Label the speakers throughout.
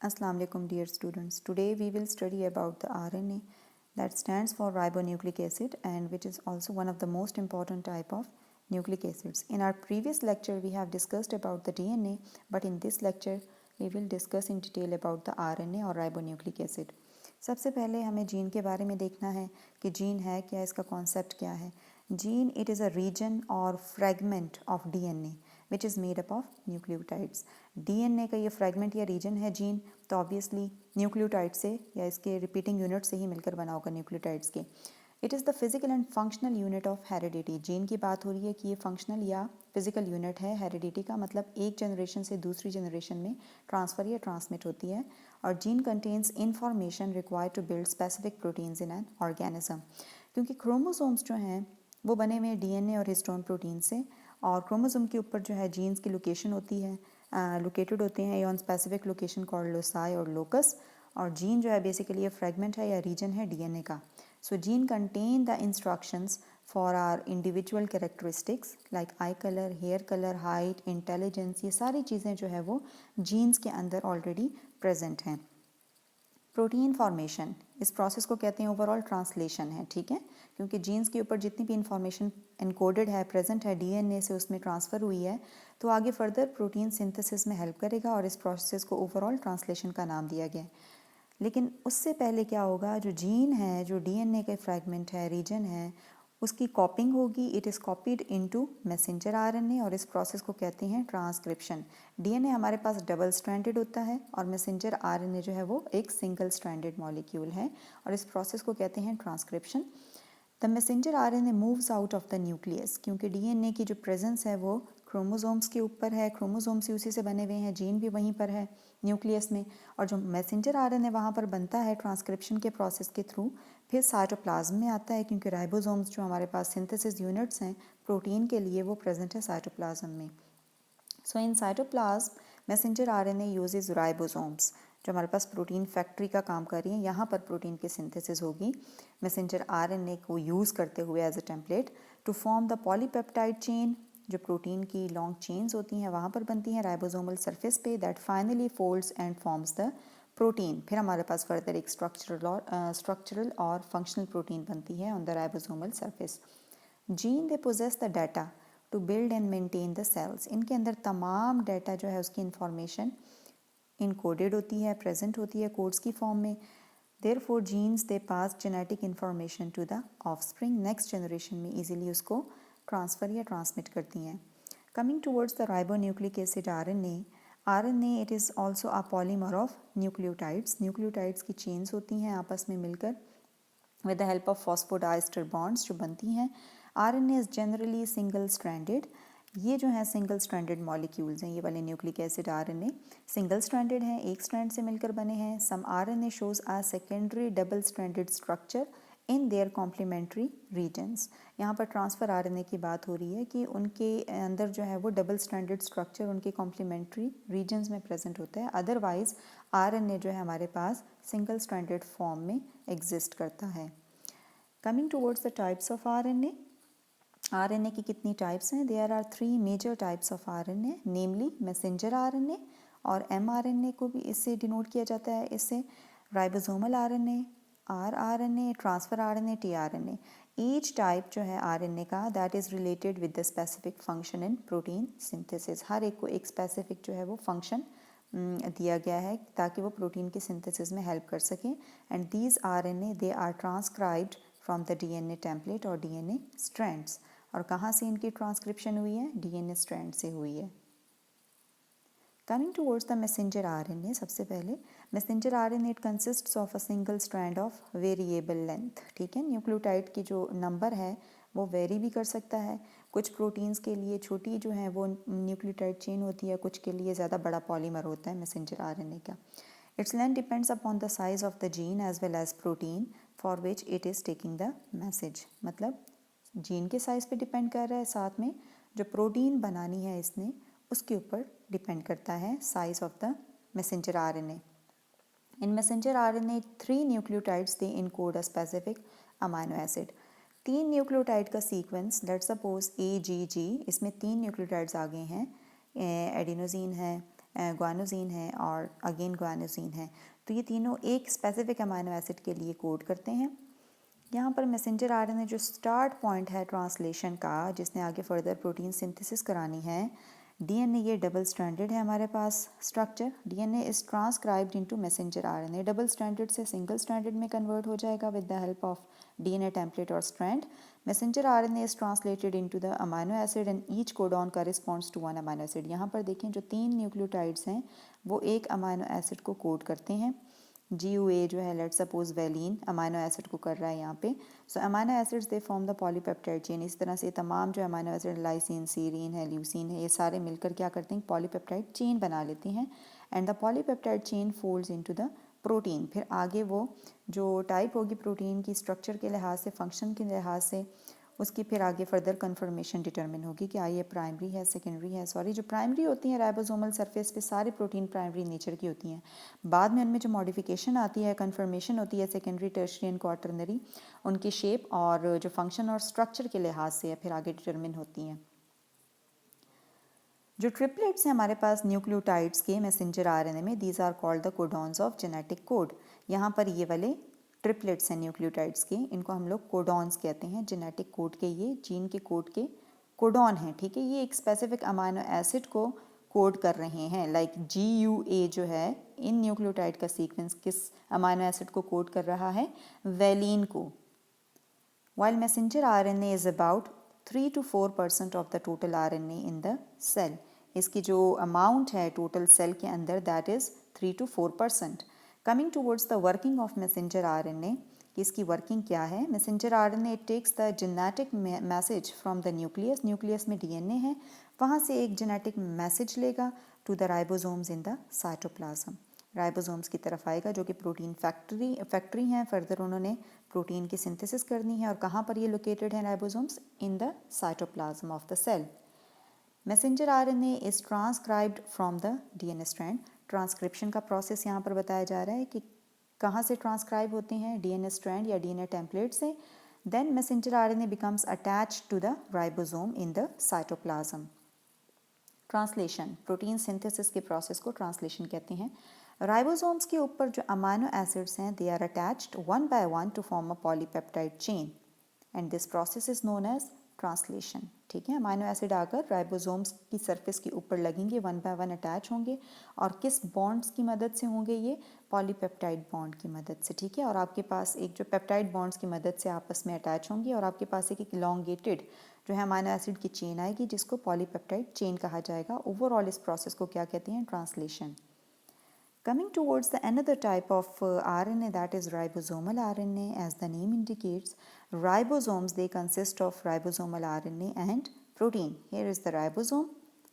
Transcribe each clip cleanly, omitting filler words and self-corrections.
Speaker 1: Assalamu alaikum dear students. Today we will study about the RNA that stands for ribonucleic acid and which is also one of the most important type of nucleic acids. In our previous lecture we have discussed about the DNA, but in this lecture we will discuss in detail about the RNA और ribonucleic acid. सबसे पहले हमें gene के बारे में देखना है कि जीन है क्या, इसका कॉन्सेप्ट क्या है. Gene it is a region or fragment of DNA which is made up of nucleotides. DNA का ये फ्रेगमेंट या रीजन है जीन, तो ऑब्वियसली न्यूक्लियोटाइड से या इसके रिपीटिंग यूनिट से ही मिलकर बना होगा न्यूक्लियोटाइड्स के. It is the physical and functional unit of heredity. Gene की बात हो रही है कि ये फंक्शनल या फिजिकल यूनिट है. हेरिडिटी का मतलब एक जनरेशन से दूसरी जनरेशन में ट्रांसफ़र या ट्रांसमिट होती है. और gene contains information required to build specific proteins in an organism. क्योंकि क्रोमोसोम्स जो हैं वो बने हुए हैं डीएनए और हिस्टोन प्रोटीन से, और क्रोमोसोम के ऊपर जो है जीन्स की लोकेशन होती है, लोकेटेड होते हैं on specific location called loci और लोकस. और जीन जो है बेसिकली ये फ्रेगमेंट है या रीजन है डीएनए का. So gene contain the instructions for our individual characteristics like eye colour, hair colour, height, intelligence. ये सारी चीज़ें जो है वो जीन्स के अंदर ऑलरेडी प्रेजेंट हैं. प्रोटीन फॉर्मेशन, इस प्रोसेस को कहते हैं ओवरऑल ट्रांसलेशन है. ठीक है, क्योंकि जीन्स के ऊपर जितनी भी इंफॉर्मेशन एनकोडेड है, प्रेजेंट है, डीएनए से उसमें ट्रांसफ़र हुई है, तो आगे फर्दर प्रोटीन सिंथेसिस में हेल्प करेगा और इस प्रोसेस को ओवरऑल ट्रांसलेशन का नाम दिया गया है. लेकिन उससे पहले क्या होगा, जो जीन है, जो डीएनए का फ्रैगमेंट है, रीजन है, उसकी कॉपिंग होगी. It is copied into messenger RNA और इस प्रोसेस को कहते हैं ट्रांसक्रिप्शन. डीएनए हमारे पास डबल स्ट्रैंडेड होता है और मैसेंजर आरएनए जो है वो एक सिंगल स्ट्रैंडेड मॉलिक्यूल है और इस प्रोसेस को कहते हैं transcription. The messenger RNA moves out of the nucleus, क्योंकि डीएनए की जो प्रेजेंस है वो क्रोमोसोम्स के ऊपर है, क्रोमोसोम्स ही उसी से बने हुए हैं, जीन भी वहीं पर है न्यूक्लियस में, और जो मैसेंजर आरएनए वहाँ पर बनता है ट्रांसक्रिप्शन के प्रोसेस के थ्रू, फिर साइटोप्लाज्म में आता है, क्योंकि राइबोसोम्स जो हमारे पास सिंथेसिस यूनिट्स हैं प्रोटीन के लिए वो प्रेजेंट है साइटोप्लाज्म में. So in cytoplasm messenger RNA uses ribosomes, जो हमारे पास प्रोटीन फैक्ट्री का काम कर रही है, यहाँ पर प्रोटीन की सिंथेसिस होगी मैसेंजर आरएनए को यूज़ करते हुए as a template to form the polypeptide chain. जो प्रोटीन की लॉन्ग चेन्स होती हैं वहाँ पर बनती हैं राइबोसोमल सरफेस पे, that finally folds and forms the protein. फिर हमारे पास फर्दर एक स्ट्रक्चरल और फंक्शनल प्रोटीन बनती है on the ribosomal surface. Gene they possess the data to build and maintain the cells. इनके अंदर तमाम डाटा जो है उसकी इंफॉर्मेशन इनकोडेड होती है, प्रेजेंट होती है कोड्स की फॉर्म में. Therefore genes they pass genetic information to the offspring, next generation में इजीली उसको ट्रांसफ़र या ट्रांसमिट करती हैं. Coming towards the ribonucleic acid RNA it is also a polymer of nucleotides. Nucleotides की चेन्स होती हैं आपस में मिलकर with the help of phosphodiester bonds जो बनती हैं. RNA is generally single stranded. ये जो है सिंगल स्ट्रैंडेड मॉलिक्यूल्स हैं, ये वाले nucleic acid RNA single stranded हैं, एक स्ट्रैंड से मिलकर बने हैं. Some RNA shows a secondary double stranded structure in their complementary regions. यहाँ पर ट्रांसफ़र आरएनए की बात हो रही है कि उनके अंदर जो है वो डबल स्ट्रैंडेड स्ट्रक्चर उनके कॉम्प्लीमेंट्री रीजन्स में प्रेजेंट होता है. अदरवाइज आरएनए जो है हमारे पास सिंगल स्ट्रैंडेड फॉर्म में एग्जिस्ट करता है. Coming towards the types of RNA. RNA की कितनी टाइप्स हैं? There are 3 major types of RNA, namely messenger RNA, और एमआरएनए को भी इससे डिनोट किया जाता है, इससे ribosomal RNA, rRNA, transfer RNA, tRNA. Each type जो है आरएनए का that is related with the specific function in protein synthesis. हर एक को एक स्पेसिफिक जो है वो फंक्शन दिया गया है ताकि वो प्रोटीन की सिंथेसिस में हेल्प कर सकें. And these RNA they are transcribed from the DNA template और डीएनए स्ट्रैंड्स. और कहाँ से इनकी ट्रांसक्रिप्शन हुई है? डीएनए स्ट्रैंड से हुई है. Coming towards the messenger RNA. सबसे पहले messenger RNA it consists of a single strand of variable length. ठीक है, न्यूक्लियोटाइड की जो नंबर है वो वेरी भी कर सकता है. कुछ प्रोटीन्स के लिए छोटी जो है वो न्यूक्लियोटाइड चेन होती है, कुछ के लिए ज़्यादा बड़ा पॉलीमर होता है मैसेंजर आरएनए का. Its length depends upon the size of the gene as well as protein for which it is taking the message. मतलब जीन के साइज़ पे डिपेंड कर रहा है, साथ में जो प्रोटीन बनानी है इसने उसके ऊपर डिपेंड करता है size of the messenger RNA. In messenger RNA 3 nucleotides they encode a specific amino acid. 3 nucleotide का सीक्वेंस, लेट्स सपोज AGG, इसमें 3 न्यूक्लियोटाइड्स आ गए हैं, एडिनोसिन है, ग्वानोजीन है और अगेन ग्वानोजीन है। तो ये तीनों एक स्पेसिफिक अमाइनो एसिड के लिए कोड करते हैं। यहाँ पर मैसेंजर आरएनए जो स्टार्ट पॉइंट है ट्रांसलेशन का, जिसने आगे फर्दर प्रोटीन सिंथेसिस करानी है, डीएनए ये डबल स्ट्रैंडेड है हमारे पास structure. DNA is transcribed into messenger RNA, double stranded से सिंगल स्ट्रैंडेड में कन्वर्ट हो जाएगा with the help of DNA template और strand. Messenger RNA is translated into the amino acid and each codon corresponds to one amino acid. यहाँ पर देखें जो 3 nucleotides हैं वो एक अमाइनो एसिड को कोड करते हैं। GUA जो है let suppose valine amino acid को कर रहा है यहाँ पे। So amino acids they form the polypeptide chain. इस तरह से तमाम जो अमाइनो एसिड लाइसिन, सीरीन है, ल्यूसीन है, ये सारे मिलकर क्या करते हैं, पॉलीपेप्टाइड चेन बना लेते हैं and the polypeptide chain folds into the protein. फिर आगे वो जो टाइप होगी प्रोटीन की स्ट्रक्चर के लिहाज से, फंक्शन के लिहाज से, उसकी फिर आगे फर्दर कन्फर्मेशन डिटरमिन होगी कि ये प्राइमरी है, सेकेंडरी है। सॉरी, जो प्राइमरी होती हैं राइबोसोमल सरफेस पे सारे प्रोटीन प्राइमरी नेचर की होती हैं। बाद में उनमें जो मॉडिफिकेशन आती है, कन्फर्मेशन होती है सेकेंडरी, टर्शियरी एंड क्वाटरनरी, उनकी शेप और जो फंक्शन और स्ट्रक्चर के लिहाज से फिर आगे डिटरमिन होती हैं। जो ट्रिपलेट्स हैं हमारे पास न्यूक्लियोटाइड्स के मैसेंजर आरएनए में, these are called the codons of genetic code. यहाँ पर ये वाले ट्रिपलेट्स हैं न्यूक्लियोटाइड्स के, इनको हम लोग कोडॉन्स कहते हैं। जेनेटिक कोड के ये जीन के कोड के कोडॉन हैं, ठीक है। ये एक स्पेसिफिक अमाइनो एसिड को कोड कर रहे हैं। लाइक GUA जो है इन न्यूक्लियोटाइड का सीक्वेंस किस अमाइनो एसिड को कोड कर रहा है, वैलीन को। While messenger RNA is about 3 to 4% of the total RNA in the cell. इसकी जो अमाउंट है टोटल सेल के अंदर that is 3 to 4%. Coming towards the working of messenger RNA, इसकी वर्किंग क्या है। Messenger RNA takes the genetic message from the nucleus, nucleus में DNA है, वहाँ से एक जेनेटिक मैसेज लेगा to the ribosomes in the cytoplasm. Ribosomes की तरफ आएगा जो कि प्रोटीन फैक्ट्री हैं। फर्दर उन्होंने प्रोटीन की सिंथेसिस करनी है और कहाँ पर ये लोकेटेड है ribosomes, in the cytoplasm of the cell. Messenger RNA is transcribed from the DNA strand. Transcription का प्रोसेस यहाँ पर बताया जा रहा है कि कहाँ से ट्रांसक्राइब होते हैं, डीएनए स्ट्रैंड या डीएनए टेम्पलेट से। Then messenger RNA becomes attached to the ribosome in the cytoplasm. Translation, protein synthesis के प्रोसेस को ट्रांसलेशन कहते हैं। राइबोसोम्स के ऊपर जो अमाइनो एसिड्स हैं they are attached one by one to form a polypeptide chain and this process is known as translation, ठीक है। अमाइनो एसिड आकर राइबोसोम्स की सरफेस के ऊपर लगेंगे, वन बाय वन अटैच होंगे और किस बॉन्ड्स की मदद से होंगे, ये पॉलीपेप्टाइड बॉन्ड की मदद से, ठीक है। और आपके पास एक जो पेप्टाइड बॉन्ड्स की मदद से आपस में अटैच होंगे और आपके पास एक इलॉन्गेटेड जो है अमाइनो एसिड की चेन आएगी जिसको पॉलीपेप्टाइड चेन कहा जाएगा। ओवरऑल इस प्रोसेस को क्या कहते हैं, translation. Coming towards the another type of RNA, that is ribosomal RNA. As the name indicates, ribosomes they consist of ribosomal RNA and protein. Here is the ribosome.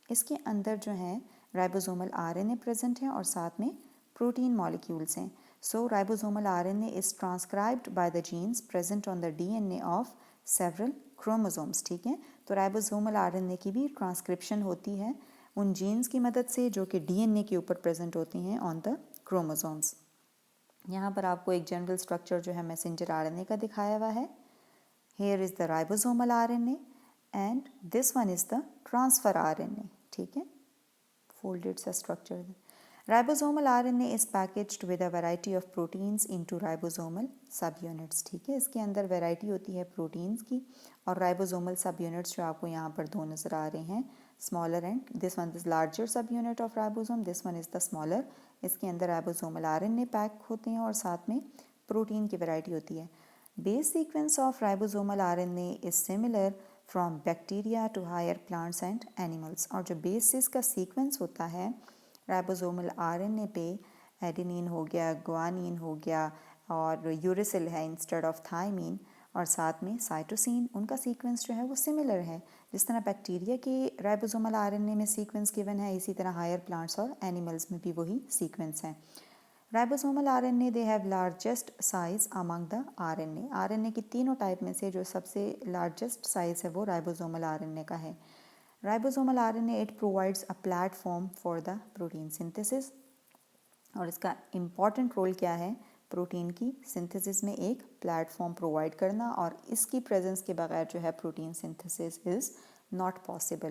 Speaker 1: इसके अंदर जो है ribosomal RNA present है और साथ में protein molecules हैं. So ribosomal RNA is transcribed by the genes present on the DNA of several chromosomes. ठीक है, तो ribosomal RNA की भी ट्रांसक्रिप्शन होती है उन जीन्स की मदद से जो कि डीएनए के ऊपर प्रेजेंट होती हैं ऑन द क्रोमोसोम्स। यहाँ पर आपको एक जनरल स्ट्रक्चर जो है मैसेंजर आरएनए का दिखाया हुआ है। Here is the ribosomal RNA and this one is the transfer RNA, ठीक है, फोल्डेड सा structure. Ribosomal RNA is packaged with a variety of proteins into ribosomal सब यूनिट्स, ठीक है। इसके अंदर वैरायटी होती है प्रोटीन्स की और राइबोसोमल सब यूनिट्स जो आपको यहाँ पर दो नज़र आ रहे हैं, smaller and this one is larger सब unit of ribosome, this one is the smaller. इसके अंदर राइबोसोमल आरएनए पैक होते हैं और साथ में प्रोटीन की वैरायटी होती है। Base sequence of ribosomal RNA is similar from bacteria to higher plants and animals. और जो बेसिस का सीक्वेंस होता है राइबोसोमल आरएनए पे, एडेनिन हो गया, ग्वानिन हो गया और यूरेसिल है इंस्टेड ऑफ थायमीन और साथ में साइटोसिन, उनका सीक्वेंस जो है वो सिमिलर है। जिस तरह बैक्टीरिया के राइबोसोमल आरएनए में सीक्वेंस गिवन है, इसी तरह हायर प्लांट्स और एनिमल्स में भी वही सीक्वेंस है। Ribosomal RNA they have largest size among the RNA. RNA की तीनों टाइप में से जो सबसे लार्जेस्ट साइज है वो राइबोसोमल आरएनए का है। Ribosomal RNA it provides a platform for the protein synthesis और इसका इम्पॉर्टेंट रोल क्या है, प्रोटीन की सिंथेसिस में एक प्लेटफॉर्म प्रोवाइड करना और इसकी प्रेजेंस के बगैर जो है protein synthesis is not possible.